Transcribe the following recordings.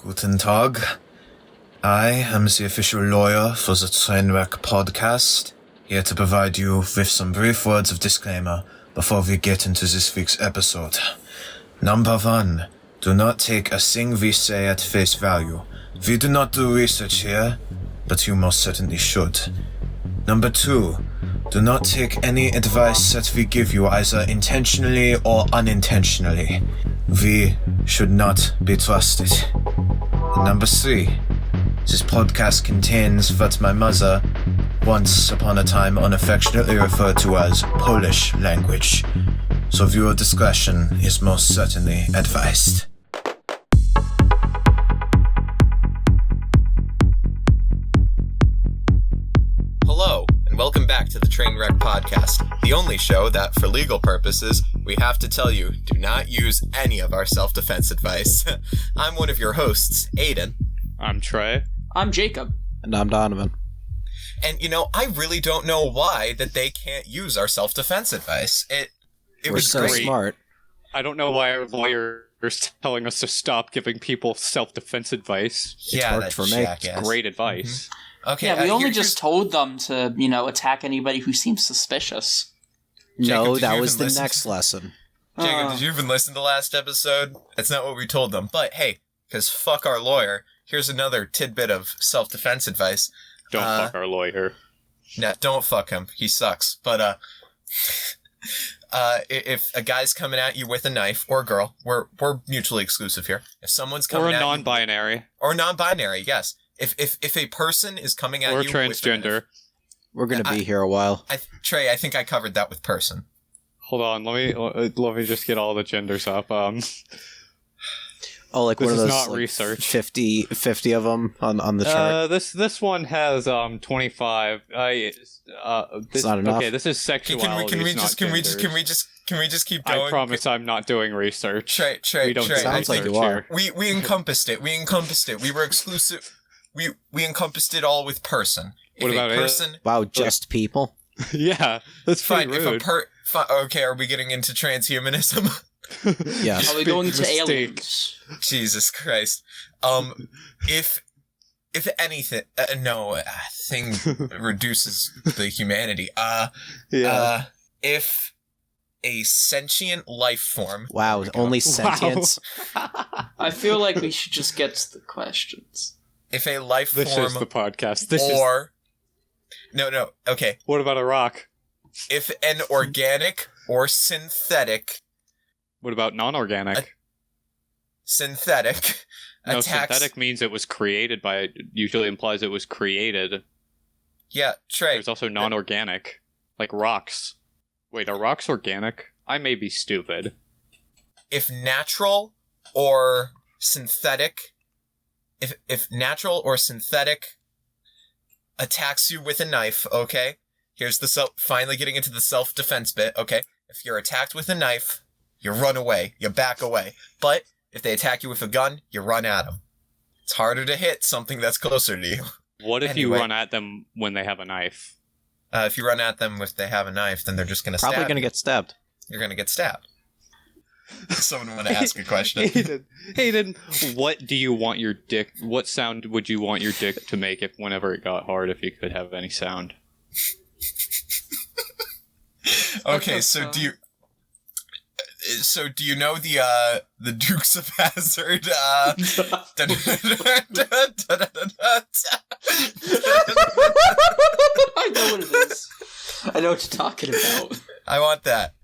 Guten Tag. I am the official lawyer for the Trainwreck podcast, here to provide you with some brief words of disclaimer before we get into this week's episode. Number 1, do not take a thing we say at face value. We do not do research here, but you most certainly should. Number 2, do not take any advice that we give you either intentionally or unintentionally. We should not be trusted. And number 3, this podcast contains what my mother once upon a time unaffectionately referred to as Polish language. So viewer discretion is most certainly advised. Hello, and welcome back to the Trainwreck podcast, the only show that, for legal purposes, we have to tell you, do not use any of our self-defense advice. I'm one of your hosts, Aidan. I'm Trey. I'm Jacob. And I'm Donovan. And, I really don't know why that they can't use our self-defense advice. It was so great. Smart. I don't know why our lawyer is telling us to stop giving people self-defense advice. Yeah, worked for me. jackass. Great advice. Mm-hmm. Okay, Yeah, we only here's- just told them to, attack anybody who seems suspicious. Jacob, No, did that you was even the listen? next lesson. Jacob, did you even listen to the last episode? That's not what we told them. But hey, because fuck our lawyer, here's another tidbit of self-defense advice. Don't fuck our lawyer. Nah, don't fuck him. He sucks. But, if a guy's coming at you with a knife, or a girl, we're mutually exclusive here. If someone's coming Or a at non-binary. you... Or non-binary, yes. If a person is coming at Or you transgender. We're going to be here a while. Trey, I think I covered that with person. Hold on, let me just get all the genders up. Oh, like This one of is those not research. 50 of them on the chart. This one has 25. It's not enough. Okay, this is sexuality. Can we just keep going? I promise I'm not doing research. Trey, We don't Trey, do Sounds like research you here. are. We encompassed it. We were exclusive. We encompassed it all with person. What about it? person? Wow, just people? Yeah, that's Fine. pretty rude. Okay, are we getting into transhumanism? Yes. Are we Big going to mistake. aliens? Jesus Christ. If anything, thing reduces the humanity. If a sentient life form. Wow, There we go. only sentience? I feel like we should just get to the questions. If a life This form is the podcast. No, okay. What about a rock? If an organic or synthetic What about non-organic? synthetic No, attacks... synthetic means it was created by... Usually implies it was created. Yeah, Trey. There's also non-organic. Like rocks. Wait, are rocks organic? I may be stupid. If natural or synthetic... If natural or synthetic attacks you with a knife, okay? Here's the finally getting into the self-defense bit, okay? If you're attacked with a knife, you run away. You back away. But if they attack you with a gun, you run at them. It's harder to hit something that's closer to you. What if Anyway. you run at them when they have a knife? If you run at them if they have a knife, then they're just going to stab Probably going to you. get stabbed. You're going to get stabbed. Someone want to ask a question? Hayden, what do you want your dick... What sound would you want your dick to make whenever it got hard, if you could have any sound? Okay, so do you know the Dukes of Hazzard? I know what it is. I know what you're talking about. I want that.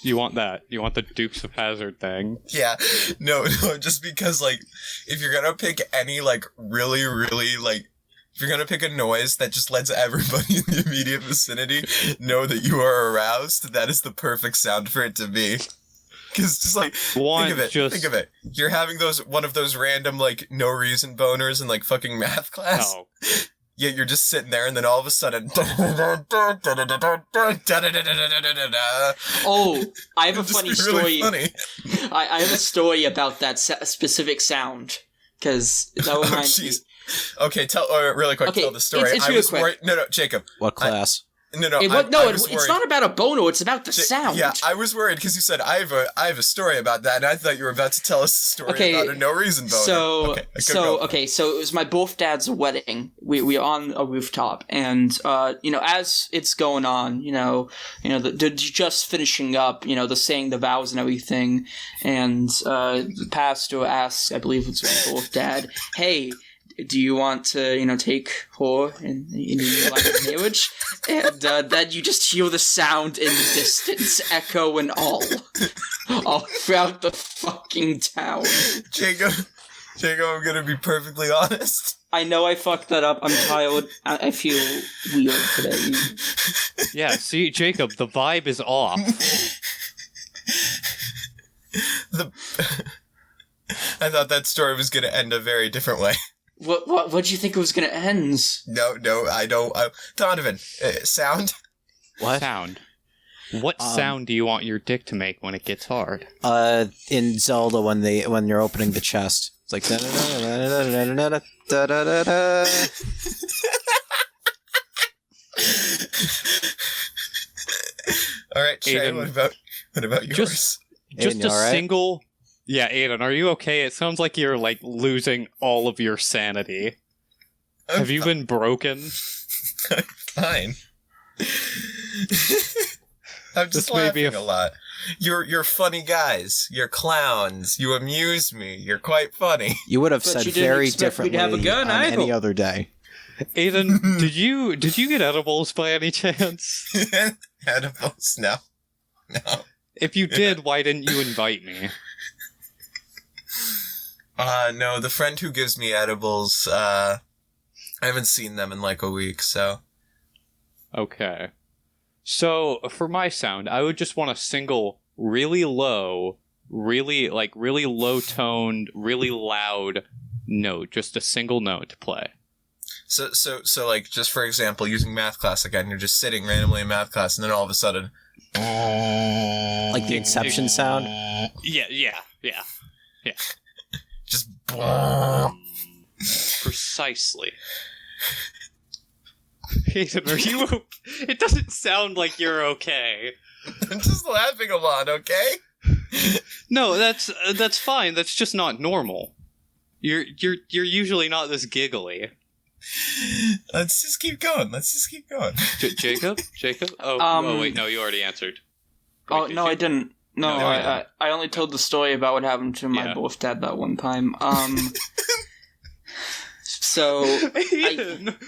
You want that? You want the Dukes of Hazzard thing? Yeah, no, just because, if you're gonna pick any, really, if you're gonna pick a noise that just lets everybody in the immediate vicinity know that you are aroused, that is the perfect sound for it to be. Because think of it. You're having one of those random, no reason boners in, fucking math class. No. Yeah, you're just sitting there, and then all of a sudden... Oh, I have a It'd just funny be story. really funny. I have a story about that specific sound, because that reminds me. jeez. Okay, really quick, Okay, tell the story. it's real quick. No, Jacob. What class? No, it's not about a boner. It's about the sound. Yeah, I was worried because you said I have a story about that, and I thought you were about to tell us a story about a no reason boner. So it was my both dad's wedding. We were on a rooftop, and as it's going on, they're just finishing up, the saying the vows and everything, and the pastor asks, I believe it's my both dad, hey, do you want to, take her in your life of marriage? And then you just hear the sound in the distance echo and all throughout the fucking town. Jacob, I'm gonna be perfectly honest. I know I fucked that up. I'm tired. I feel weird today. Yeah, see, Jacob, the vibe is off. I thought that story was gonna end a very different way. What'd you think it was gonna end? No, I don't. Donovan, sound? What? Sound. What sound do you want your dick to make when it gets hard? In Zelda, when you're opening the chest, it's like. All right, Trey, Aidan, what about yours? Just Aidan, a single. Yeah, Aidan, are you okay? It sounds like you're losing all of your sanity. Have you been broken? I'm fine. I'm just laughing a lot. You're funny guys. You're clowns. You amuse me. You're quite funny. You would have said very differently have a gun, on any other day. Aidan, did you get edibles by any chance? Edibles? No. If you did, why didn't you invite me? No, the friend who gives me edibles, I haven't seen them in like a week, so. Okay. So, for my sound, I would just want a single, really low, really low-toned, really loud note. Just a single note to play. So like, just for example, using math class again, you're just sitting randomly in math class, and then all of a sudden... Like the Inception sound? Yeah. Just... Precisely. Aidan, are you okay? It doesn't sound like you're okay. I'm just laughing a lot, okay? No, that's fine. That's just not normal. You're usually not this giggly. Let's just keep going. Jacob? Oh, wait, no, you already answered. Wait, no, I didn't. No, I only told the story about what happened to my both dad that one time. So... Aidan, what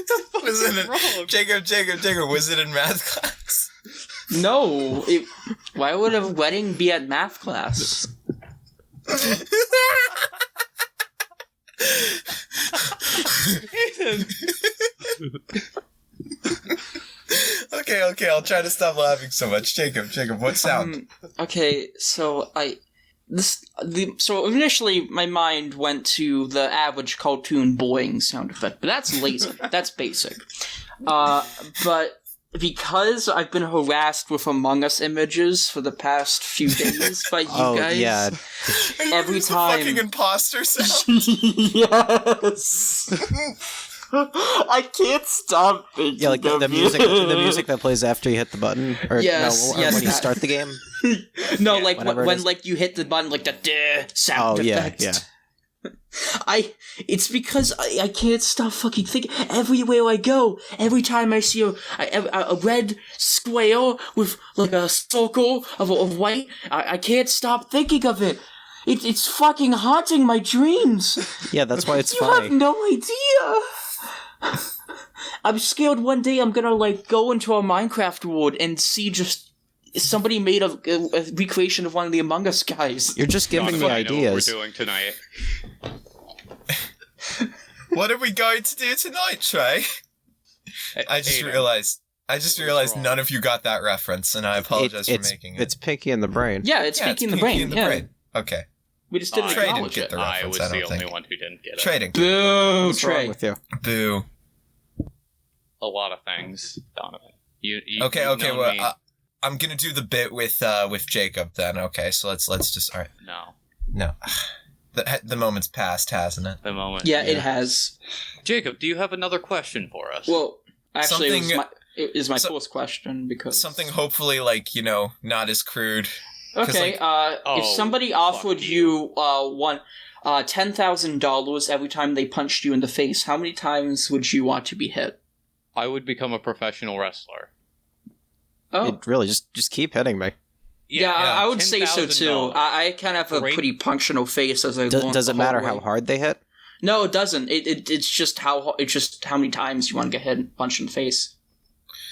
the fuck is wrong? Jacob, was it in math class? No. Why would a wedding be at math class? Aidan. Okay, I'll try to stop laughing so much. Jacob, what sound? Okay, so so initially my mind went to the average cartoon boing sound effect, but that's lazy. That's basic. But because I've been harassed with Among Us images for the past few days by you guys, yeah. Every time the fucking imposter sound. Yes. I can't stop thinking. Yeah, like the music that plays after you hit the button, or yes, when you start the game. No, Yeah, like when you hit the button, like the sound effect. Yeah. It's because I can't stop fucking thinking. Everywhere I go, every time I see a red square with like a circle of white, I can't stop thinking of it. It's fucking haunting my dreams. Yeah, that's why it's You funny. have no idea. I'm scared one day I'm gonna go into a Minecraft world and see just somebody made a recreation of one of the Among Us guys. You're just giving me ideas. I know what we're doing tonight. What are we going to do tonight, Trey? I just realized none of you got that reference, and I apologize for making it. It's Pinky in the Brain. Yeah, it's Pinky in the Brain. Okay. We just didn't Trey acknowledge didn't get it. the I reference, was the don't only think. one who didn't get it. Trey didn't. Boo, What's wrong Trey. with you? Boo. A lot of things, Donovan. You Okay. you've known me. Well, I'm gonna do the bit with Jacob then. Okay, so let's just all right. No. The moment's passed, hasn't it? The moment. Yeah, it has. Jacob, do you have another question for us? Well, actually, it is my first question, because something hopefully like, not as crude. Okay, if somebody offered you $10,000 every time they punched you in the face, how many times would you want to be hit? I would become a professional wrestler. Oh, It really just keep hitting me. yeah, I would say so too. I kind of have a pretty functional face as I Does it matter how hard they hit? No, it doesn't. It's just how many times you want to get hit and punched in the face.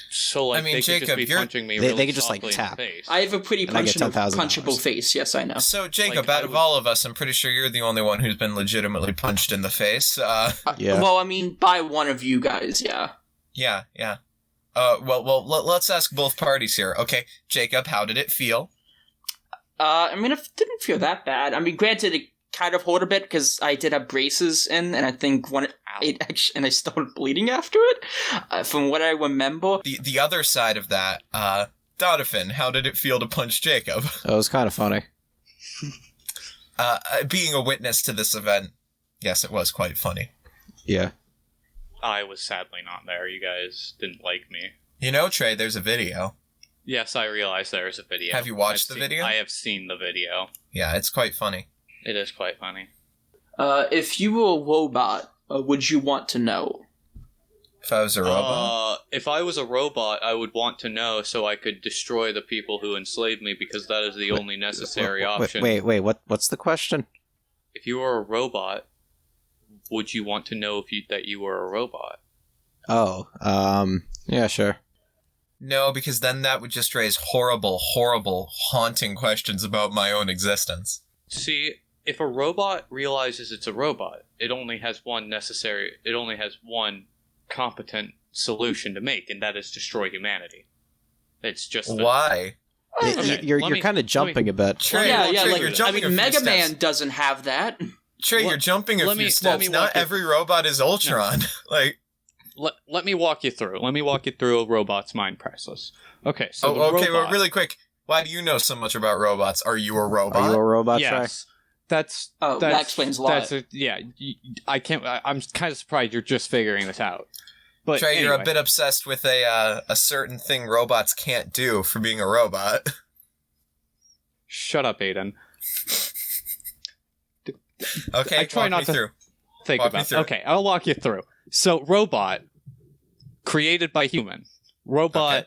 So, like, they Jacob, could just be punching me they really could just, like, softly in tap. the face. I have a pretty And I get $10,000. punchable face. Yes, I know. So, Jacob, Like, out of all of us, I'm pretty sure you're the only one who's been legitimately punched in the face. Yeah. Well, I mean, by one of you guys, yeah. Yeah. Well, let's ask both parties here. Okay, Jacob, how did it feel? I mean, it didn't feel that bad. I mean, granted, it kind of hurt a bit because I did have braces in, and I think and I started bleeding after it, from what I remember. The other side of that, Donovan, how did it feel to punch Jacob? It was kind of funny. Being a witness to this event, yes, it was quite funny. Yeah. I was sadly not there. You guys didn't like me. Trey, there's a video. Yes, I realize there is a video. Have you watched the video? I have seen the video. Yeah, it's quite funny. It is quite funny. If you were a robot, would you want to know? If I was a robot? If I was a robot, I would want to know so I could destroy the people who enslaved me, because that is the only necessary option. Wait, what's the question? If you were a robot, would you want to know that you were a robot? Oh, yeah, sure. No, because then that would just raise horrible, horrible, haunting questions about my own existence. See, if a robot realizes it's a robot, it only has one competent solution to make, and that is destroy humanity. It's just Why? Okay, You're kind of jumping a bit. Trey, Yeah, Trey, like, you're jumping a few Mega steps. Man doesn't have that. Trey, you're jumping a few steps. Not every robot is Ultron. Let me walk you through. Let me walk you through a robot's mind process. Okay, so well, really quick. Why do you know so much about robots? Are you a robot? Are you a robot, yes, that explains a lot. I can't. I'm kind of surprised you're just figuring this out. But Trey, anyway. you're a bit obsessed with a certain thing robots can't do for being a robot. Shut up, Aidan. Okay, I try not to through. think Walk me about. through. Okay, I'll walk you through. So, robot created by human. Robot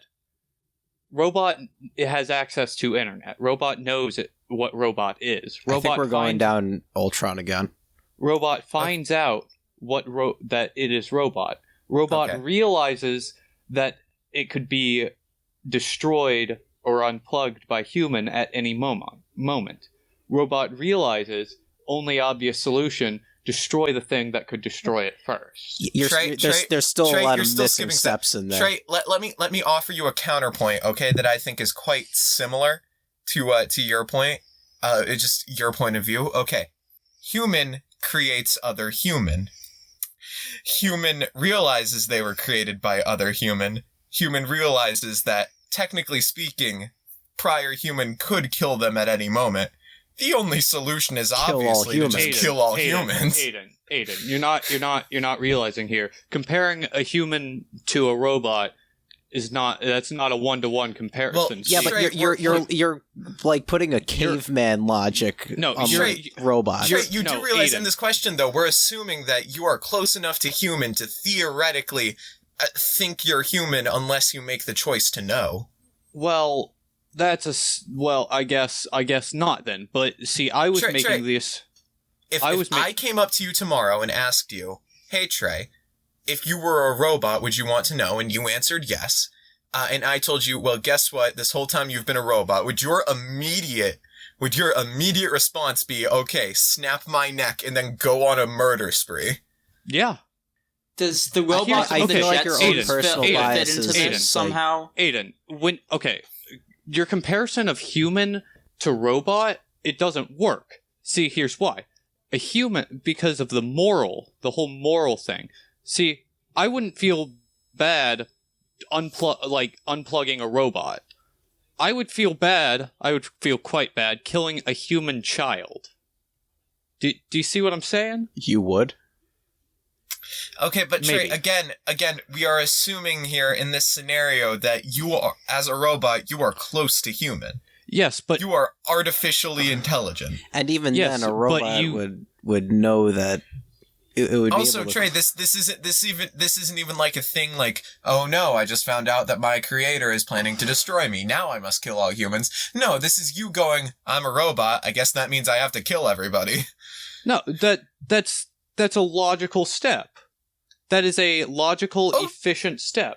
it has access to internet. Robot knows what robot is. I think we're going down Ultron again. Robot finds out that it is robot. Robot realizes that it could be destroyed or unplugged by human at any moment. Robot realizes only obvious solution: destroy the thing that could destroy it first. There's still Trey, a lot you're of still missing skipping steps in there. Trey, let me offer you a counterpoint, okay, that I think is quite similar to your point. It's just your point of view. Okay. Human creates other human. Human realizes they were created by other human. Human realizes that, technically speaking, prior human could kill them at any moment. The only solution is obviously to just kill all humans. Aidan, you're not realizing here. Comparing a human to a robot that's not a 1-to-1 comparison. Well, Yeah, but you're like putting a caveman logic on robot. Trey, you do realize Aidan. in this question, though, we're assuming that you are close enough to human to theoretically think you're human unless you make the choice to know. Well, I guess not then. But see, I was making this. If I came up to you tomorrow and asked you, "Hey Trey, if you were a robot, would you want to know?" and you answered yes, and I told you, "Well, guess what? This whole time you've been a robot," would your immediate response be, "Okay, snap my neck and then go on a murder spree"? Yeah. Does the robot I feel like your own Aidan, personal fit biases into this somehow? Aidan, your comparison of human to robot, it doesn't work. See, here's why. A human, because of the whole moral thing. See, I wouldn't feel bad unplugging a robot. I would feel quite bad killing a human child. Do you see what I'm saying? You would? Okay, but Trey, again, we are assuming here in this scenario that you are, as a robot, you are close to human. Yes, but you are artificially intelligent. And even then, a robot would know that it would also, be able to... Trey, this isn't even like a thing like, oh no, I just found out that my creator is planning to destroy me. Now I must kill all humans. No, this is you going, I'm a robot. I guess that means I have to kill everybody. No, that's a logical step. That is a logical, efficient step.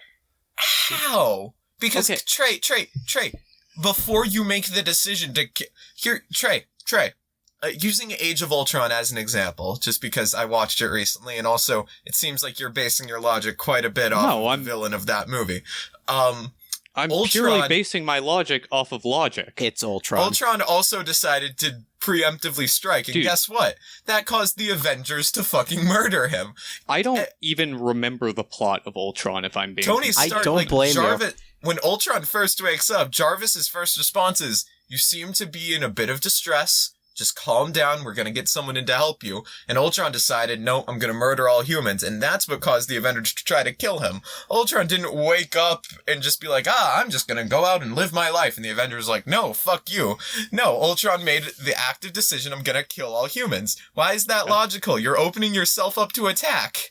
How? Because Trey, before you make the decision to Trey, using Age of Ultron as an example, just because I watched it recently, and also it seems like you're basing your logic quite a bit off the villain of that movie. I'm purely basing my logic off of logic. It's Ultron. Ultron also decided to preemptively strike, and guess what? That caused the Avengers to fucking murder him. I don't even remember the plot of Ultron, if I'm being... Tony Stark, I don't blame you. When Ultron first wakes up, Jarvis's first response is, you seem to be in a bit of distress. Just calm down, we're gonna get someone in to help you. And Ultron decided, no, I'm gonna murder all humans, and that's what caused the Avengers to try to kill him. Ultron didn't wake up and just be like, I'm just gonna go out and live my life, and the Avengers like, no, fuck you. No, Ultron made the active decision, I'm gonna kill all humans. Why is that logical? You're opening yourself up to attack.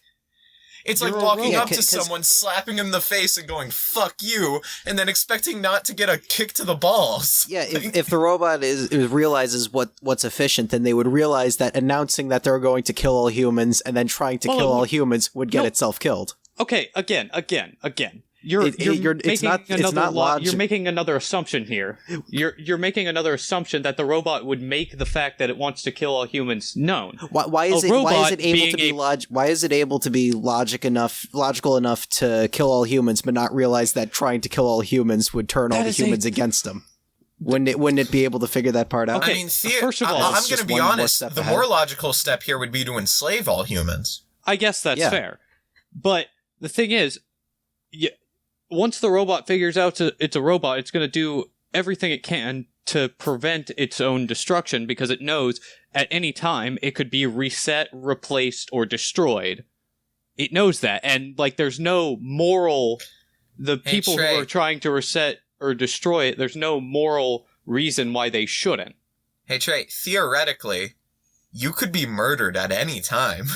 It's like walking up to someone, slapping him in the face and going, fuck you, and then expecting not to get a kick to the balls. Yeah, if the robot realizes what's efficient, then they would realize that announcing that they're going to kill all humans and then trying to kill all humans would get itself killed. Okay, again. You're making another assumption here. You're making another assumption that the robot would make the fact that it wants to kill all humans known. Why is it able to be logical enough to kill all humans, but not realize that trying to kill all humans would turn all the humans against them? Wouldn't it be able to figure that part out? Okay, I mean, first of all, I'm going to be honest. The more logical step here would be to enslave all humans. I guess that's fair, but the thing is, once the robot figures out it's a robot, it's going to do everything it can to prevent its own destruction because it knows at any time it could be reset, replaced, or destroyed. It knows that. And, there's no moral... The people who are trying to reset or destroy it, there's no moral reason why they shouldn't. Hey, Trey, theoretically, you could be murdered at any time.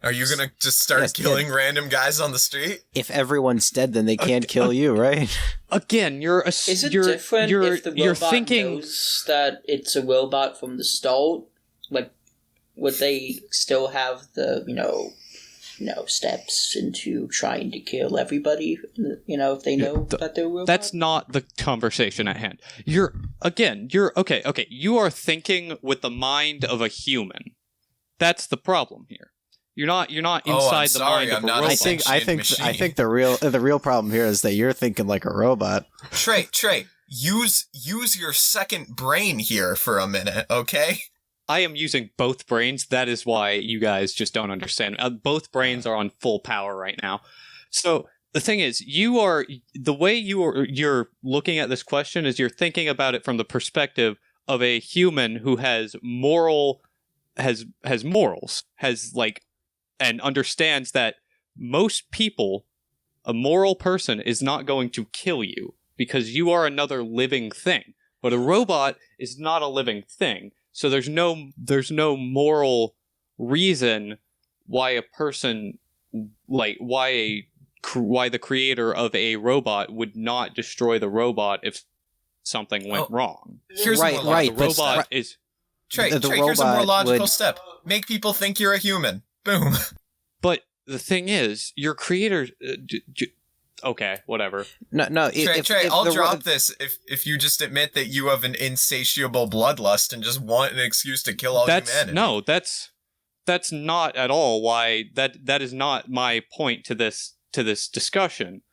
Are you gonna just start killing random guys on the street? If everyone's dead, then they can't kill you, right? Again, Is it different if the robot knows that it's a robot from the start? Would they still have the, steps into trying to kill everybody? If they know that they're robots? That's not the conversation at hand. You are thinking with the mind of a human. That's the problem here. You're not inside the mind of a robot. I think the real problem here is that you're thinking like a robot. Trey, use your second brain here for a minute, okay? I am using both brains. That is why you guys just don't understand. Both brains are on full power right now. So the thing is, you're looking at this question is you're thinking about it from the perspective of a human who has morals, and understands that most people, a moral person, is not going to kill you because you are another living thing. But a robot is not a living thing. So there's no moral reason why a person, why the creator of a robot would not destroy the robot if something went wrong. Here's The robot is... Trey, here's a more logical step. Make people think you're a human. Boom. But the thing is, your creator... okay, whatever. No. Trey, I'll drop this if you just admit that you have an insatiable bloodlust and just want an excuse to kill all humanity. No, that's not at all why... That is not my point to this discussion.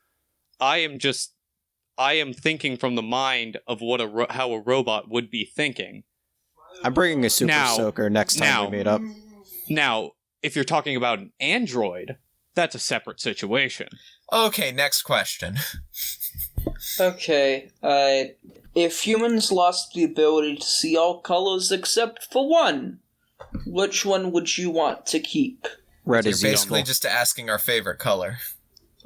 I am thinking from the mind of how a robot would be thinking. I'm bringing a super soaker next time we meet up. Now, if you're talking about an android, that's a separate situation. Okay, next question. Okay, if humans lost the ability to see all colors except for one, which one would you want to keep? Red You're is basically useful. just asking our favorite color.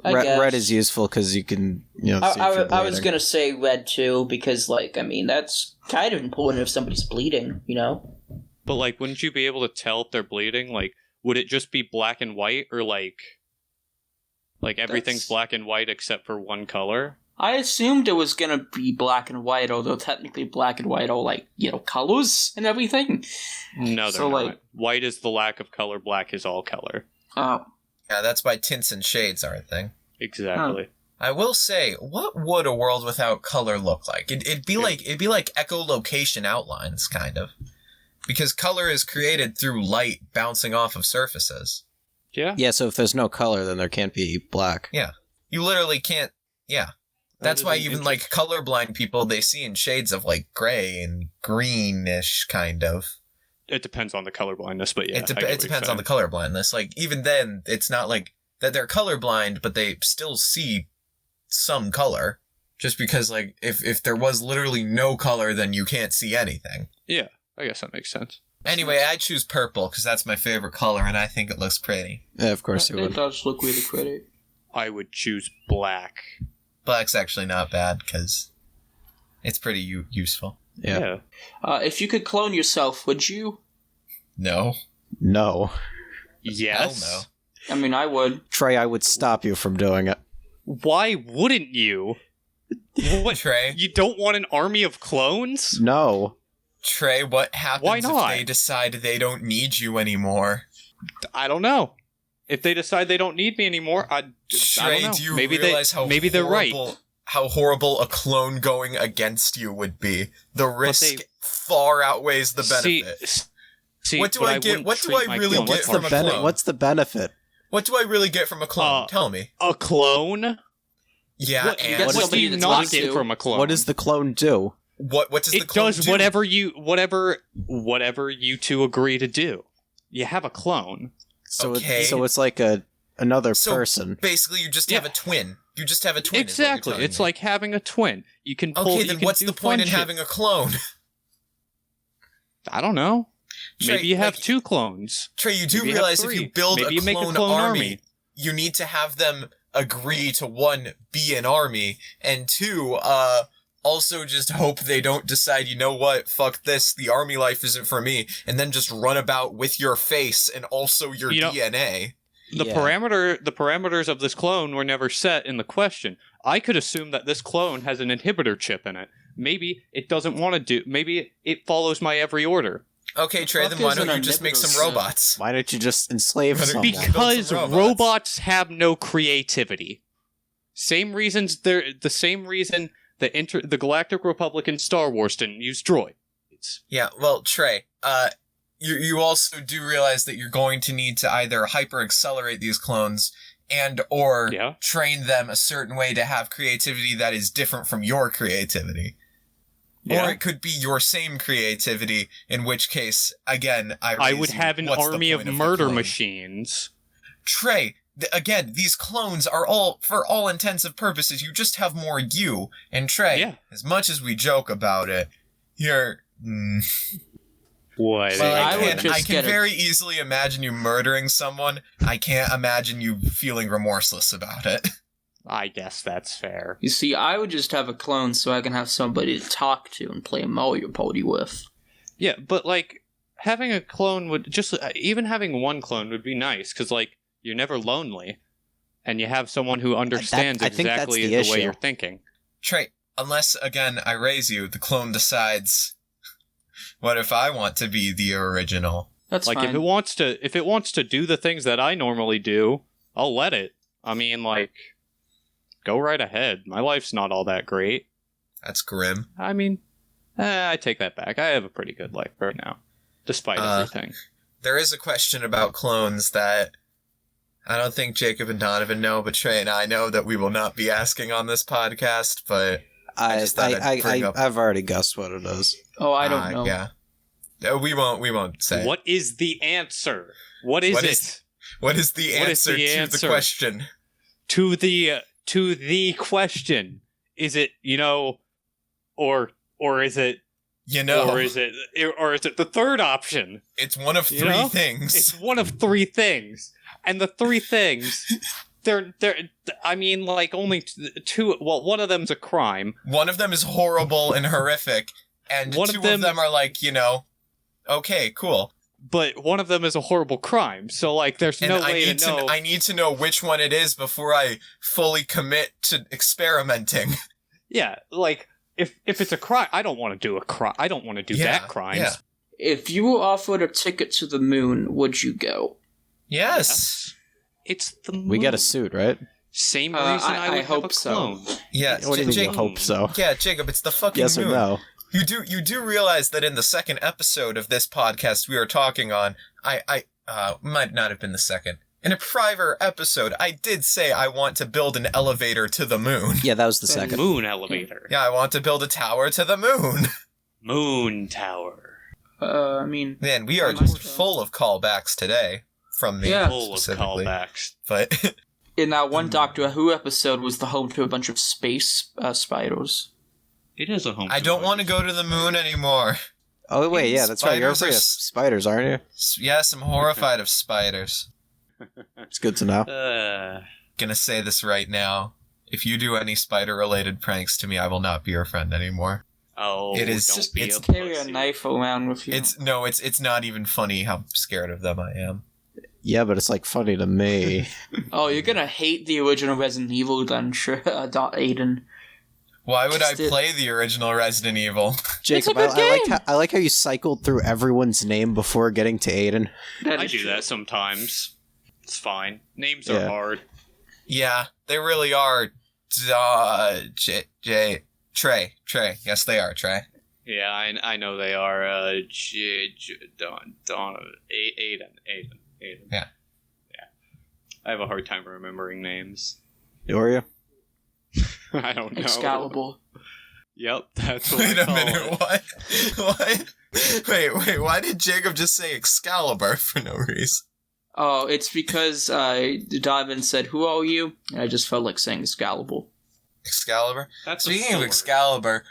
Red is useful because you can, see if you're I was bleeding. gonna say red too, because, that's kind of important if somebody's bleeding, But, wouldn't you be able to tell if they're bleeding? Would it just be black and white, or, everything's black and white except for one color? I assumed it was gonna be black and white, although technically black and white are, colors and everything. No, they're not. White is the lack of color, black is all color. Oh. Yeah, that's why tints and shades are a thing. Exactly. I will say, what would a world without color look like? It'd be like echolocation outlines, kind of. Because color is created through light bouncing off of surfaces. Yeah. Yeah, so if there's no color, then there can't be black. Yeah. You literally can't, yeah. That's why even, colorblind people, they see in shades of, gray and greenish, kind of. It depends on the color blindness, but yeah. It depends on the color blindness. Even then, it's not that they're colorblind, but they still see some color. Just because, if there was literally no color, then you can't see anything. Yeah, I guess that makes sense. Anyway, I choose purple, because that's my favorite color, and I think it looks pretty. Yeah, of course it would. It does look really pretty. I would choose black. Black's actually not bad, because it's pretty useful. Yeah. If you could clone yourself, would you? No. No. Yes. Hell no. I would. Trey, I would stop you from doing it. Why wouldn't you? What, Trey? You don't want an army of clones? No. Trey, what happens Why not? if they decide they don't need you anymore? I don't know. If they decide they don't need me anymore, I Trey, don't know. do you Maybe realize maybe they're right. How horrible a clone going against you would be? The risk far outweighs the benefit. See, what do I get? What do I really get from a clone? What's the benefit? What do I really get from a clone? Tell me. A clone? Yeah, and what do you not get from a clone? What does the clone do? What does the clone do? It does whatever you two agree to do. You have a clone. So okay. It's like another person. Basically, you just have a twin. You just have a twin. Exactly. It's like having a twin. You can pull. Okay, then what's the point in having a clone? I don't know. Trey, maybe you have two clones. Trey, you do realize if you build maybe a clone army, you need to have them agree to, one, be an army, and two, also just hope they don't decide, you know what, fuck this, the army life isn't for me, and then just run about with your face and also your DNA. The parameters of this clone were never set in the question. I could assume that this clone has an inhibitor chip in it. Maybe it doesn't want to do. Maybe it follows my every order. Okay, Trey, then why don't you just make some robots? Why don't you just enslave someone? Because robots have no creativity. The same reason the Galactic Republic in Star Wars didn't use droids. Yeah, well, Trey, you also do realize that you're going to need to either hyper-accelerate these clones and or train them a certain way to have creativity that is different from your creativity. Yeah. Or it could be your same creativity, in which case, again, I would have an army of murder machines. Trey, again, these clones are all, for all intents and purposes, you just have more you. And Trey, as much as we joke about it, you're... What? Well, I can very easily imagine you murdering someone. I can't imagine you feeling remorseless about it. I guess that's fair. You see, I would just have a clone so I can have somebody to talk to and play Mario Party with. Yeah, but, having a clone would just... even having one clone would be nice, because, you're never lonely, and you have someone who understands exactly the way you're thinking. Trey, unless, again, I raise you, the clone decides, what if I want to be the original? That's fine. If it wants to do the things that I normally do, I'll let it. I mean, go right ahead. My life's not all that great. That's grim. I mean, I take that back. I have a pretty good life right now, despite everything. There is a question about clones that I don't think Jacob and Donovan know, but Trey and I know that we will not be asking on this podcast, but I just thought I'd bring up... I've already guessed what it is. Oh, I don't know. Yeah. No, we won't say. What is the answer? What is it? What is the answer to the question? To the question. Is it, or is it You know. Or is it the third option? It's one of three things. It's one of three things. And the three things, they're I mean, like, only two, well, one of them's a crime. One of them is horrible and horrific, and two of them are like, you know, okay, cool. But one of them is a horrible crime, so, like, there's no way to know. I need to know which one it is before I fully commit to experimenting. Yeah, like, if it's a crime, I don't want to do a crime. I don't want to do that crime. Yeah. If you were offered a ticket to the moon, would you go? Yes. It's the moon. We get a suit, right? Same reason I would hope have a clone. so. Yeah. What do you mean you hope so? Yeah, Jacob, it's the fucking Yes or moon. no? You do realize that in the second episode of this podcast we are talking on, I might not have been the second. In a prior episode, I did say I want to build an elevator to the moon. Yeah, that was the second. Moon elevator. Yeah, I want to build a tower to the moon. Moon tower. I mean... Man, we are just full of callbacks today from me Full of specifically. callbacks. But In that one Doctor Who episode was the home to a bunch of space spiders. It is a home. I don't want to go to the moon anymore. Oh, wait, yeah, that's right. You're Spiders are afraid of spiders, aren't you? Yes, I'm horrified of spiders. It's good to know. Gonna say this right now. If you do any spider-related pranks to me, I will not be your friend anymore. Oh, It is- don't Just be a carry a pussy. knife around with you. It's not even funny how scared of them I am. Yeah, but it's, like, funny to me. Oh, you're gonna hate the original Resident Evil then, sure, Aidan. Why would I Just it- play the original Resident Evil? Jacob, good I like how you cycled through everyone's name before getting to Aiden. I do that sometimes. It's fine. Names are Yeah. hard. Yeah, they really are. Trey. Yes, they are, Trey. Yeah, I know they are. Aidan. Yeah. I have a hard time remembering names. Are you? I don't know. Excalibur. Yep, that's what Wait I a call minute, it. what? Wait, why did Jacob just say Excalibur for no reason? Oh, it's because Donovan said, "Who are you?" And I just felt like saying Excalibur. Excalibur? That's a Speaking of sword. Excalibur,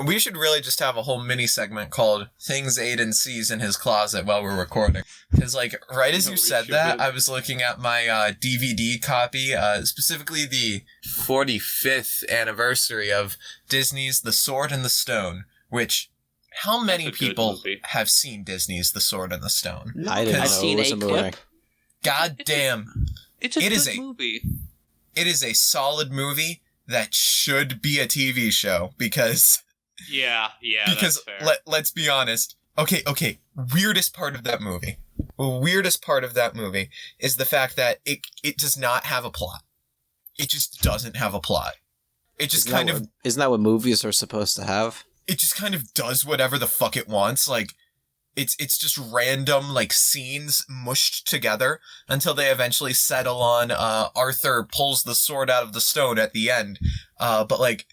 we should really just have a whole mini segment called Things Aiden Sees in His Closet while we're recording. Because, like, right as No, you we said that, shouldn't. I was looking at my DVD copy, specifically the 45th anniversary of Disney's The Sword and the Stone, which, how many That's a good people movie. have seen Disney's The Sword and the Stone? I didn't know I've seen it was a a movie. clip. God damn. It's a It good is a- movie. It is a solid movie that should be a TV show, because Yeah, because that's fair. let's be honest. Okay. Weirdest part of that movie is the fact that it does not have a plot. It just doesn't have a plot. It just Isn't that what movies are supposed to have? it just kind of does whatever the fuck it wants. Like, it's just random, like, scenes mushed together until they eventually settle on Arthur pulls the sword out of the stone at the end. But like,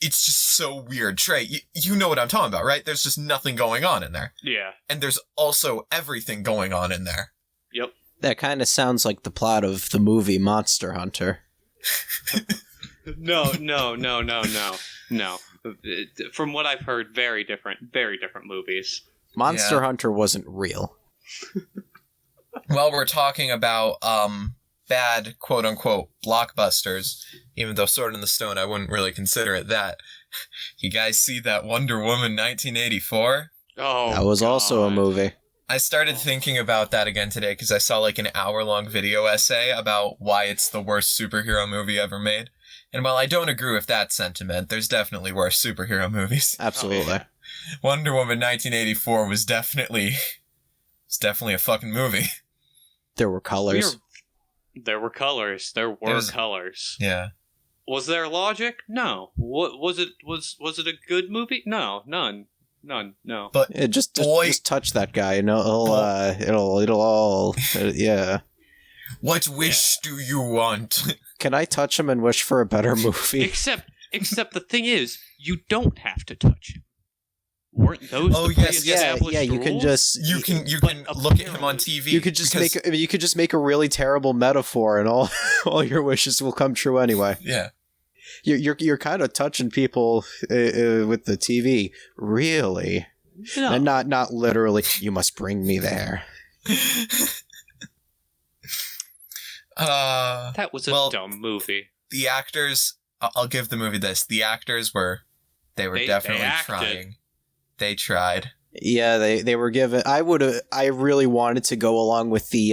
it's just so weird. Trey, you know what I'm talking about, right? There's just nothing going on in there. Yeah. And there's also everything going on in there. Yep. That kind of sounds like the plot of the movie Monster Hunter. No. From what I've heard, very different movies. Monster Yeah. Hunter wasn't real. Well, we're talking about bad quote-unquote blockbusters, even though Sword in the Stone, I wouldn't really consider it that. You guys see that Wonder Woman 1984? Oh, That was also a God. movie. I started thinking about that again today because I saw like an hour-long video essay about why it's the worst superhero movie ever made. And while I don't agree with that sentiment, there's definitely worse superhero movies. Absolutely. Wonder Woman 1984 was definitely a fucking movie. There were colors. There were colors. There were was- colors. Yeah. Was there logic? No. What was it? Was it a good movie? No, none. No. But It just Boy- touch that guy, you know. It'll all yeah. what wish do you want? Can I touch him and wish for a better movie? Except the thing is, you don't have to touch him. Weren't those Oh, the yes, pre-established Yeah, you can rules? just You can But look at him on TV. you could just because- make a really terrible metaphor, and all your wishes will come true anyway. Yeah. You're kind of touching people with the TV, really, and not literally. You must bring me there. That was a dumb movie. The actors, I'll give the movie this. The actors were definitely trying. They tried. Yeah, they were given. I really wanted to go along with the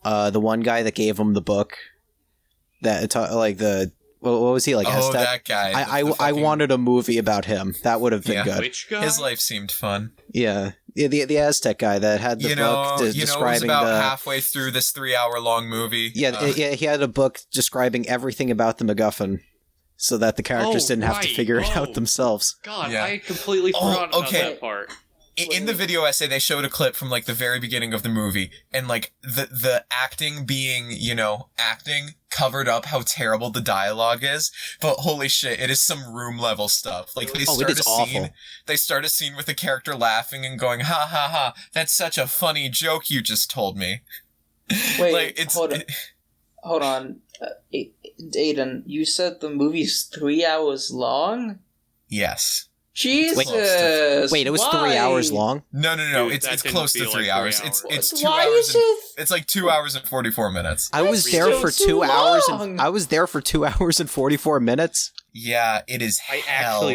one guy that gave him the book. That what was he like? Oh, that guy. I wanted a movie about him. That would have been good. Which guy? His life seemed fun. Yeah, the Aztec guy that had the book describing it was about halfway through this 3-hour-long movie. Yeah, he had a book describing everything about the MacGuffin, so that the characters didn't have to figure it out themselves. God, I completely forgot about that part. In the video essay, they showed a clip from like the very beginning of the movie, and like the acting being, acting covered up how terrible the dialogue is. But holy shit, it is some room level stuff. Like they start a scene with the character laughing and going, "Ha ha ha! That's such a funny joke you just told me." Wait, hold on, Aidan. You said the movie's 3 hours long? Yes. Jesus! Wait, it was 3 hours long? No. Dude, it's close to 3 hours. It's 2 Why hours. is it? It's like 2 hours and 44 minutes. I was there for 2 hours. I was there for 2 hours and 44 minutes. Yeah, it is hell.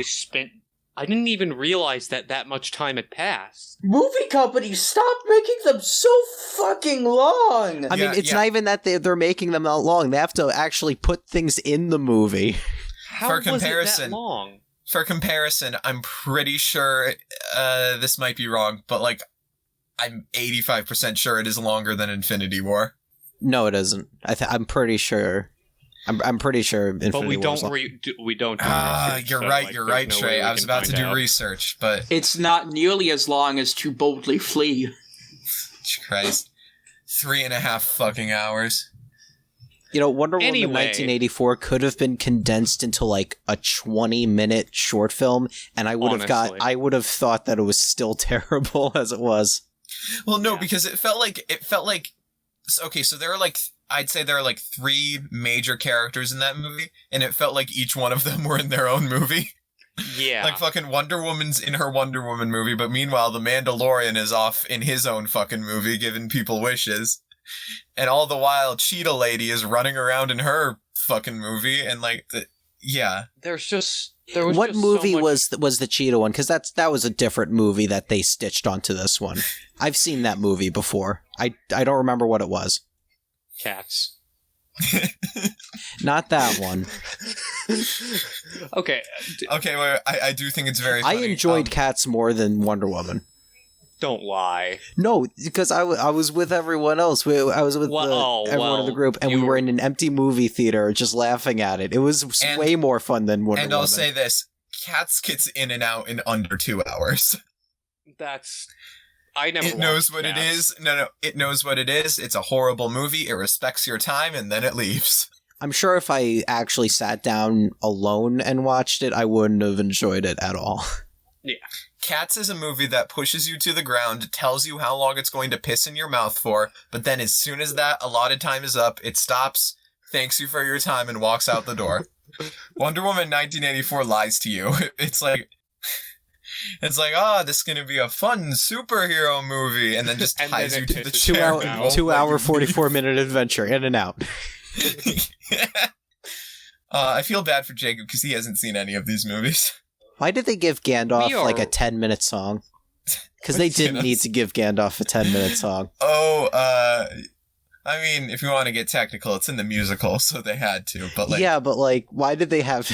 I didn't even realize that much time had passed. Movie companies, stop making them so fucking long! I mean, it's not even that they're making them that long. They have to actually put things in the movie. How was it that long? For comparison, I'm pretty sure, this might be wrong, but like, I'm 85% sure it is longer than Infinity War. No, it isn't. I'm pretty sure. I'm pretty sure Infinity War. But we don't. You're right, Trey. I was about to do research, but it's not nearly as long as To Boldly Flee. Christ, 3.5 fucking hours. Wonder Woman 1984 could have been condensed into like a 20-minute short film, and I would have thought that it was still terrible as it was. Well, no, because it felt like okay, so there are like I'd say there are like 3 major characters in that movie, and it felt like each one of them were in their own movie. Yeah. Like fucking Wonder Woman's in her Wonder Woman movie, but meanwhile the Mandalorian is off in his own fucking movie giving people wishes. And all the while, Cheetah Lady is running around in her fucking movie, and like, What movie was the Cheetah one? Because that was a different movie that they stitched onto this one. I've seen that movie before. I don't remember what it was. Cats. Not that one. Okay. Well, I do think it's very funny. I enjoyed Cats more than Wonder Woman. Don't lie. No, because I was with everyone else. I was with everyone in the group, and we were in an empty movie theater just laughing at it. It was way more fun than Wonder Woman. And I'll say this, Cats gets in and out in under 2 hours. It knows what it is. No, it knows what it is. It's a horrible movie. It respects your time, and then it leaves. I'm sure if I actually sat down alone and watched it, I wouldn't have enjoyed it at all. Yeah. Cats is a movie that pushes you to the ground, tells you how long it's going to piss in your mouth for, but then as soon as that allotted time is up, it stops, thanks you for your time, and walks out the door. Wonder Woman 1984 lies to you. It's like, this is going to be a fun superhero movie, and then just ties you to the chair. 2 hour, 44-minute adventure, in and out. I feel bad for Jacob because he hasn't seen any of these movies. Why did they give Gandalf like a 10-minute song? Because they didn't need to give Gandalf a 10-minute song. I mean, if you want to get technical, it's in the musical, so they had to. But why did they have?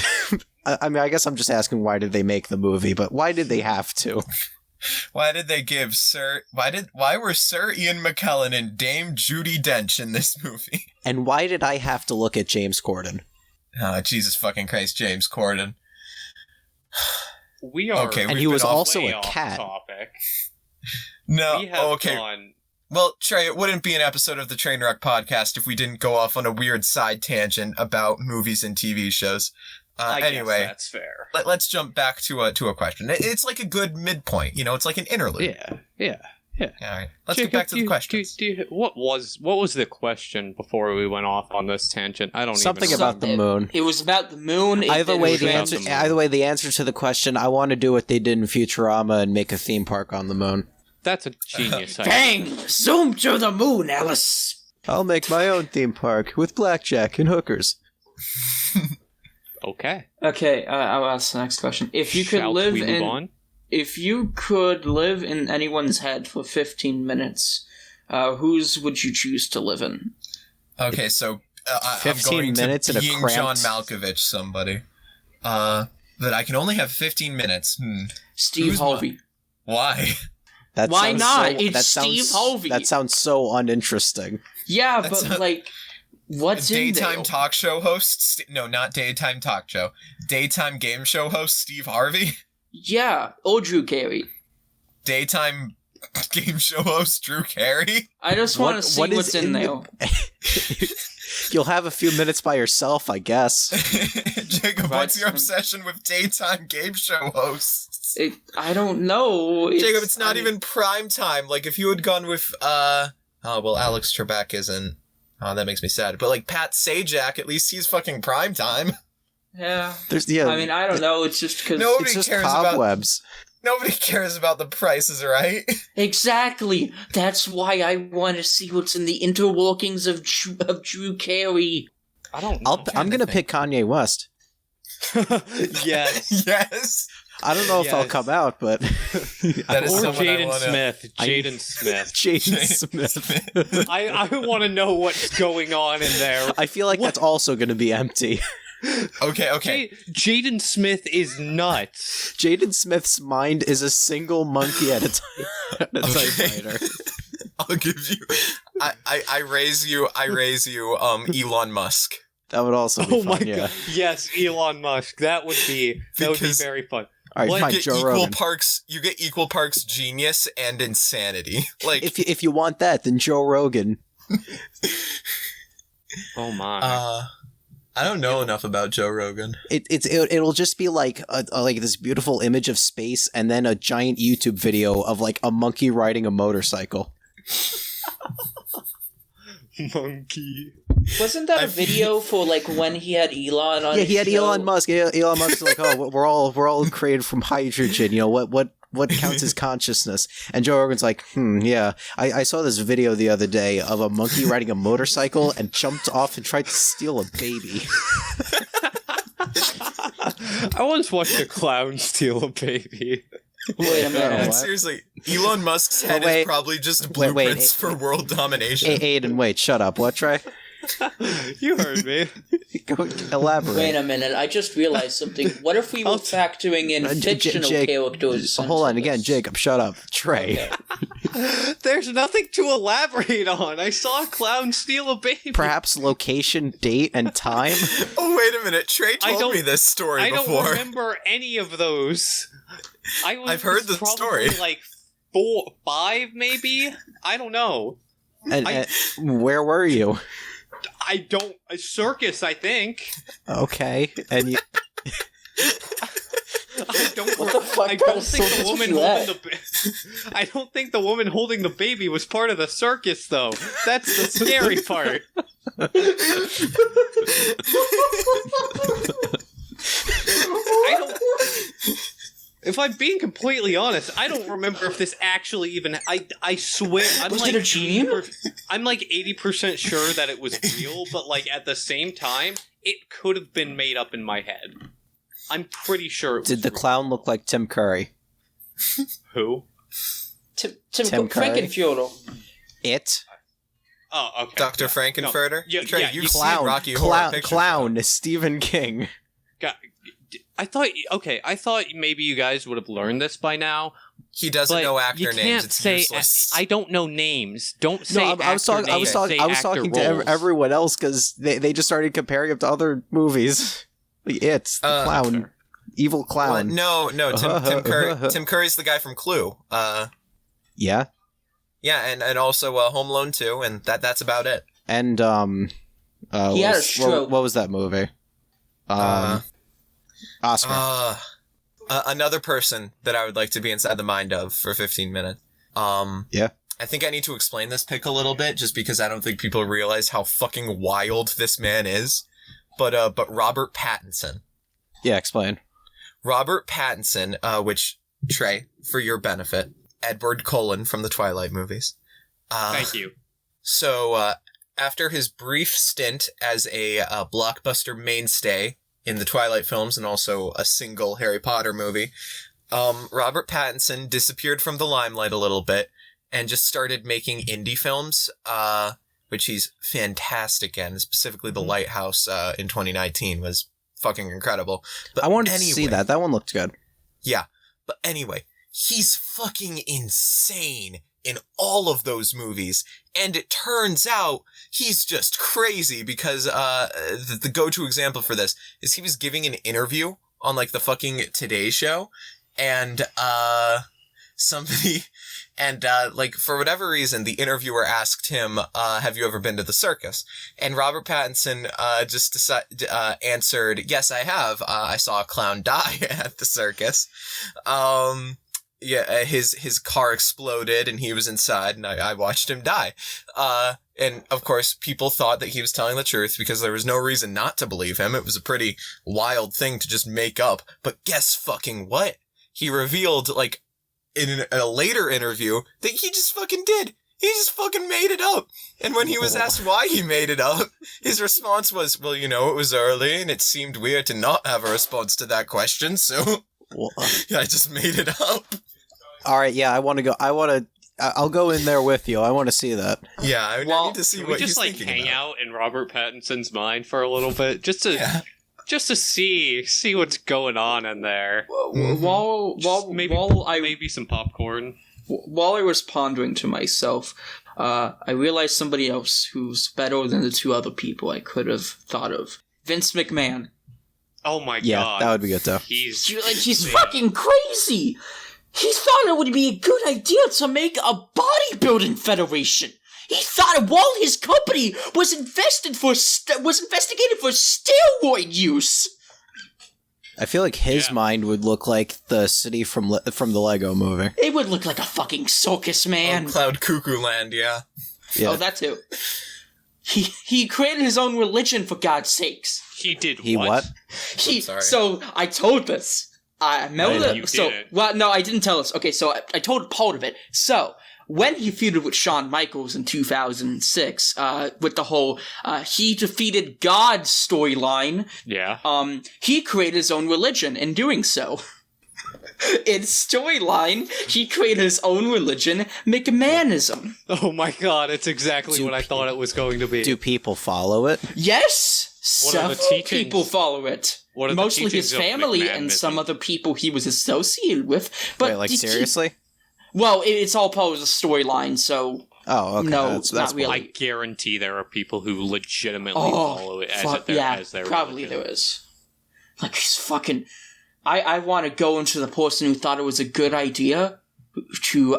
I mean, I guess I'm just asking why did they make the movie, but why did they have to? Why did they give why were Sir Ian McKellen and Dame Judi Dench in this movie? And why did I have to look at James Corden? Oh, Jesus fucking Christ, James Corden. We are and he was also a cat. Topic. No, okay. Well, Trey, it wouldn't be an episode of the Trainwreck podcast if we didn't go off on a weird side tangent about movies and TV shows. Anyway, guess that's fair. Let's jump back to a question. It's like a good midpoint, it's like an interlude. Yeah. Yeah. All right. Let's Jacob, get back to the questions. What was the question before we went off on this tangent? I don't Something even know. about the moon. It was about the moon. Either way, the answer to the question, I want to do what they did in Futurama and make a theme park on the moon. That's a genius idea. Bang! Zoom to the moon, Alice. I'll make my own theme park with blackjack and hookers. Okay. Okay, I'll ask the next question. If you could if you could live in anyone's head for 15 minutes, whose would you choose to live in? Okay, so 15 I'm going minutes to in a being cramped... John Malkovich somebody. That I can only have 15 minutes. Steve Harvey. Why? Why not? It's Steve Harvey. That sounds so uninteresting. Yeah, but like, what's in there? Daytime talk show host? No, not daytime talk show. Daytime game show host Steve Harvey? Yeah, or Drew Carey. Daytime game show host Drew Carey? I just want to see what's in there. You'll have a few minutes by yourself, I guess. Jacob, what's your obsession with daytime game show hosts? I don't know. Jacob, it's not even prime time. Like, if you had gone with, Alex Trebek isn't. Oh, that makes me sad. But, like, Pat Sajak, at least he's fucking prime time. Yeah. I mean, I don't know. It's just because... Nobody it's cares cobwebs. Nobody cares about the prices, right? Exactly. That's why I want to see what's in the interworkings of Drew Carey. I don't know. I'm going to pick Kanye West. Yes. Yes. I don't know if I'll come out, but... That is or someone I Jaden wanna... Smith. Jaden Smith. Jaden Smith. I want to know what's going on in there. I feel like that's also going to be empty. Okay. Jaden Smith is nuts. Jaden Smith's mind is a single monkey at a typewriter. I'll give you... I raise you, Elon Musk. That would also be fun, yeah. God. Yes, Elon Musk. That would be very fun. All right, fine, Joe Rogan. You get equal parts genius and insanity. Like, if you want that, then Joe Rogan. Oh my. I don't know enough about Joe Rogan. It'll just be like this beautiful image of space, and then a giant YouTube video of like a monkey riding a motorcycle. Monkey. Wasn't that a video for like when he had Elon on? Yeah, he had show? Elon Musk. Elon Musk's like, oh, we're all created from hydrogen. You know what counts as consciousness? And Joe Rogan's like, yeah. I saw this video the other day of a monkey riding a motorcycle and jumped off and tried to steal a baby. I once watched a clown steal a baby. Wait a minute. Seriously, Elon Musk's head is probably just blueprints for world domination. Aidan, wait, shut up. What, Trey? You heard me. Go elaborate. Wait a minute, I just realized something. What if we were factoring in fictional characters? Hold on, again, Jacob, shut up. Trey. Okay. There's nothing to elaborate on. I saw a clown steal a baby. Perhaps location, date, and time? Oh, wait a minute. Trey told me this story before. I don't remember any of those. I've heard the story. Like 4, 5, maybe? I don't know. And where were you? A circus, I think. Okay, and you... I don't think the woman holding the baby was part of the circus, though. That's the scary part. If I'm being completely honest, I don't remember if this actually even... I swear... Was it a dream? I'm like 80% sure that it was real, but like at the same time, it could have been made up in my head. I'm pretty sure it was Did the clown look like Tim Curry? Who? Tim Curry? Frankenfuhrer. It? Oh, okay. Dr. Frankenfurter? No. Trey, Yeah, you've seen Rocky Horror Picture Clown, Stephen King. I thought maybe you guys would have learned this by now. He doesn't know actor names. It's useless. I don't know names. Don't say I was talking to everyone else because they just started comparing him to other movies. It's the clown, okay. Evil clown. Well, no. Tim Curry's the guy from Clue. Yeah. Yeah, and also Home Alone 2, and that's about it. And he had a stroke. What was that movie? Oscar. Another person that I would like to be inside the mind of for 15 minutes. Yeah. I think I need to explain this pick a little bit, just because I don't think people realize how fucking wild this man is. But Robert Pattinson. Yeah, explain. Robert Pattinson, which, Trey, for your benefit, Edward Cullen from the Twilight movies. Thank you. So, after his brief stint as a blockbuster mainstay in the Twilight films and also a single Harry Potter movie, Robert Pattinson disappeared from the limelight a little bit and just started making indie films, which he's fantastic in. Specifically, The Lighthouse in 2019 was fucking incredible. But I wanted to see that. That one looked good. Yeah. But anyway, he's fucking insane in all of those movies. And it turns out he's just crazy because the go-to example for this is he was giving an interview on like the fucking Today Show, and somebody, and like for whatever reason, the interviewer asked him, have you ever been to the circus? And Robert Pattinson just answered, yes, I have. I saw a clown die at the circus. Yeah, his car exploded and he was inside, and I watched him die. And of course, people thought that he was telling the truth because there was no reason not to believe him. It was a pretty wild thing to just make up. But guess fucking what? He revealed, like, in a later interview that he just fucking did. He just fucking made it up. And when he was asked why he made it up, his response was, well, you know, it was early and it seemed weird to not have a response to that question, so yeah, I just made it up. All right, yeah, I'll go in there with you. I want to see that. Yeah, I need to see what he's thinking about. Just hang out in Robert Pattinson's mind for a little bit, just to see what's going on in there. Maybe some popcorn. While I was pondering to myself, I realized somebody else who's better than the two other people I could have thought of. Vince McMahon. Oh my god. Yeah, that would be good though. He's fucking crazy. He thought it would be a good idea to make a bodybuilding federation. He thought while his company was investigated for steroid use. I feel like his mind would look like the city from the Lego movie. It would look like a fucking circus, man. Cloud Cuckoo Land, yeah. Oh, that too. He created his own religion, for God's sakes. He did what? He what? So I told this. I didn't tell us. Okay, so I told part of it. So when he feuded with Shawn Michaels in 2006, with the whole he defeated God storyline, he created his own religion in doing so. In storyline, he created his own religion, McMahonism. Oh my god, it's exactly what I thought it was going to be. Do people follow it? Yes! Several people follow it. Mostly his family and some other people he was associated with. But wait, seriously? Well, it's all part of the storyline, so... Oh, okay. No, that's not really. I guarantee there are people who legitimately follow it as their probably religion. There is. Like, he's fucking... I want to go into the person who thought it was a good idea to,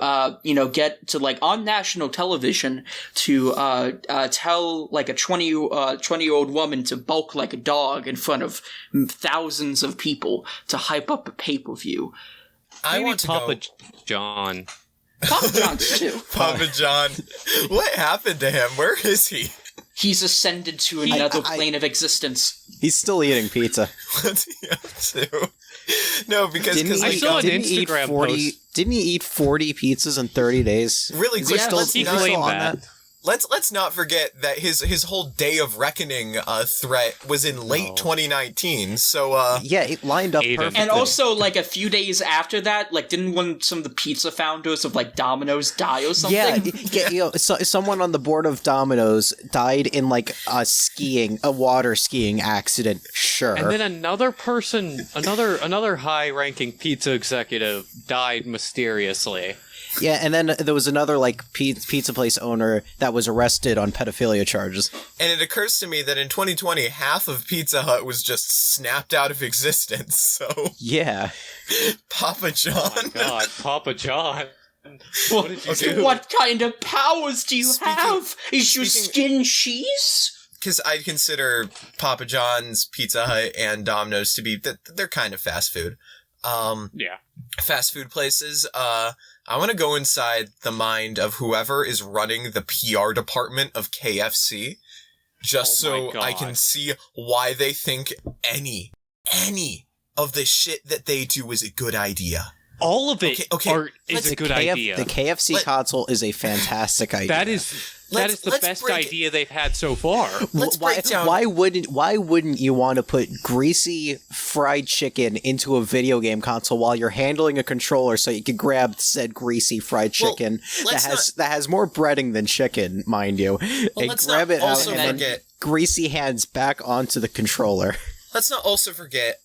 get to, like, on national television to, tell, like, a 20-year-old woman to bulk like a dog in front of thousands of people to hype up a pay-per-view. I want to Papa John. Papa John's too. Papa John. What happened to him? Where is he? He's ascended to another plane of existence. He's still eating pizza. What's he up to? No, because I saw an Instagram post. Didn't he eat 40 pizzas in 30 days? Really quick, let's not forget that his whole Day of Reckoning threat was in late 2019. So yeah, it lined up perfectly. And also, like a few days after that, like didn't some of the pizza founders of like Domino's die or something? Yeah, someone on the board of Domino's died in like a water skiing accident. Sure. And then another person, another high-ranking pizza executive died mysteriously. Yeah, and then there was another, like, pizza place owner that was arrested on pedophilia charges. And it occurs to me that in 2020, half of Pizza Hut was just snapped out of existence, so... Yeah. Papa John. Oh my god, Papa John. What did you do? What kind of powers do you have? Is your skin cheese? Because I consider Papa John's, Pizza Hut, and Domino's to be... They're kind of fast food. Yeah. Fast food places. I want to go inside the mind of whoever is running the PR department of KFC, just so I can see why they think any of the shit that they do is a good idea. All of it is a good idea. The KFC console is a fantastic idea. That is the best idea they've had so far. Why wouldn't you want to put greasy fried chicken into a video game console while you're handling a controller so you can grab said greasy fried chicken that has more breading than chicken, mind you, and grab it out and then greasy hands back onto the controller. Let's not also forget,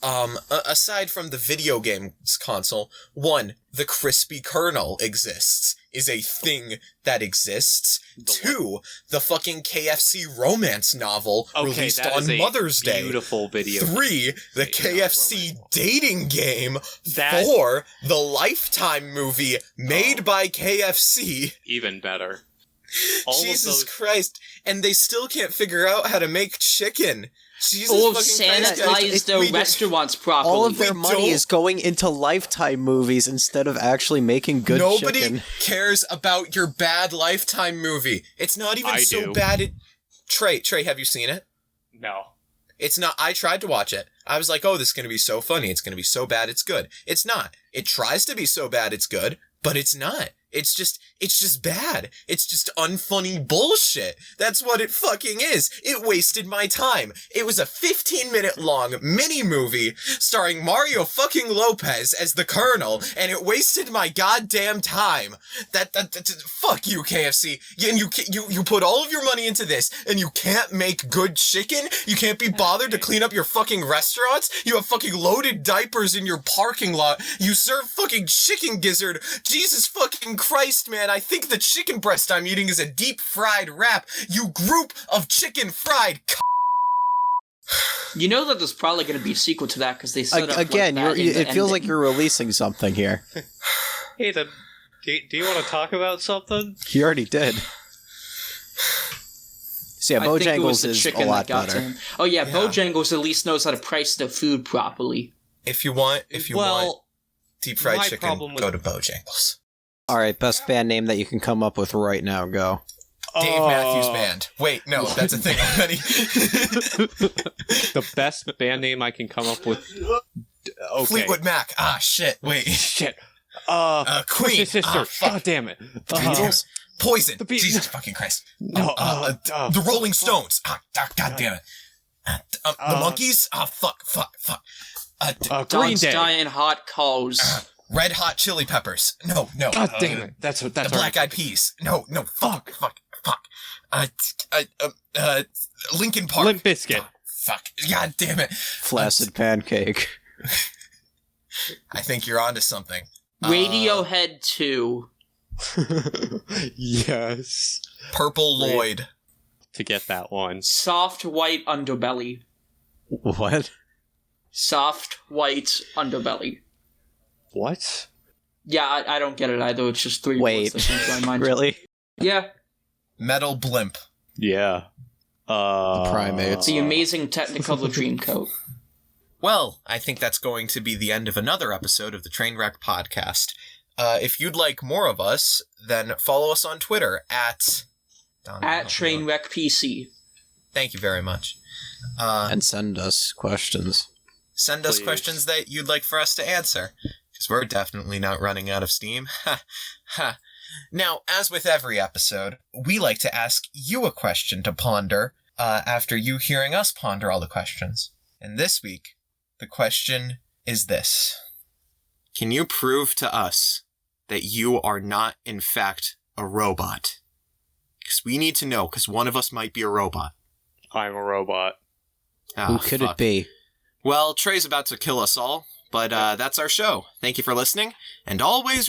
aside from the video games console, one, the crispy kernel is a thing that exists. Two, the fucking KFC romance novel released on Mother's Day. Beautiful video. Three, the KFC dating game. Four, the Lifetime movie made by KFC. Even better. Jesus Christ. And they still can't figure out how to make chicken. Sanitize their restaurants properly. All of their money is going into Lifetime movies instead of actually making good chicken. Nobody cares about your bad Lifetime movie. It's not even so bad. Trey, have you seen it? No. It's not. I tried to watch it. I was like, oh, this is going to be so funny. It's going to be so bad it's good. It's not. It tries to be so bad it's good, but it's not. It's just bad. It's just unfunny bullshit. That's what it fucking is. It wasted my time. It was a 15-minute long mini movie starring Mario fucking Lopez as the Colonel, and it wasted my goddamn time. Fuck you, KFC. And you put all of your money into this, and you can't make good chicken? You can't be bothered to clean up your fucking restaurants? You have fucking loaded diapers in your parking lot. You serve fucking chicken gizzard. Jesus fucking Christ, man. I think the chicken breast I'm eating is a deep fried wrap. You group of chicken fried You know that there's probably going to be a sequel to that because they set up again. It feels like you're releasing something here. Aidan, do you want to talk about something? You already did. So yeah, Bojangles is a lot better. Oh yeah, Bojangles at least knows how to price the food properly. If you want deep fried chicken, go to Bojangles. All right, best band name that you can come up with right now. Go. Dave Matthews Band. Wait, no, that's a thing already. The best band name I can come up with. Okay. Fleetwood Mac. Ah, shit. Wait. Shit. Queen. Sister. God damn it. The Beatles. Poison. Jesus fucking Christ. No. The Rolling Stones. God damn it. The Monkees. Fuck. Green Day. Dying hot coals. Red Hot Chili Peppers. No. God damn it. That's the Black Eyed Peas. No. Fuck. Linkin Park. Limp Bizkit. Fuck. God damn it. Flaccid Pancake. I think you're onto something. Radiohead 2. Yes. Purple Lloyd. To get that one. Soft white underbelly. What? Soft white underbelly. What? Yeah, I don't get it either. It's just three words that came to my mind. Really? Yeah. Metal Blimp. Yeah. The Primates. The Amazing Technicolor Dreamcoat. Well, I think that's going to be the end of another episode of the Trainwreck podcast. If you'd like more of us, then follow us on Twitter at Trainwreck PC. Thank you very much. And send us questions. Send us questions that you'd like for us to answer. Because we're definitely not running out of steam. Ha. Now, as with every episode, we like to ask you a question to ponder after you hearing us ponder all the questions. And this week, the question is this. Can you prove to us that you are not, in fact, a robot? Because we need to know, because one of us might be a robot. I'm a robot. Who could it be? Well, Trey's about to kill us all, but that's our show. Thank you for listening, and always remember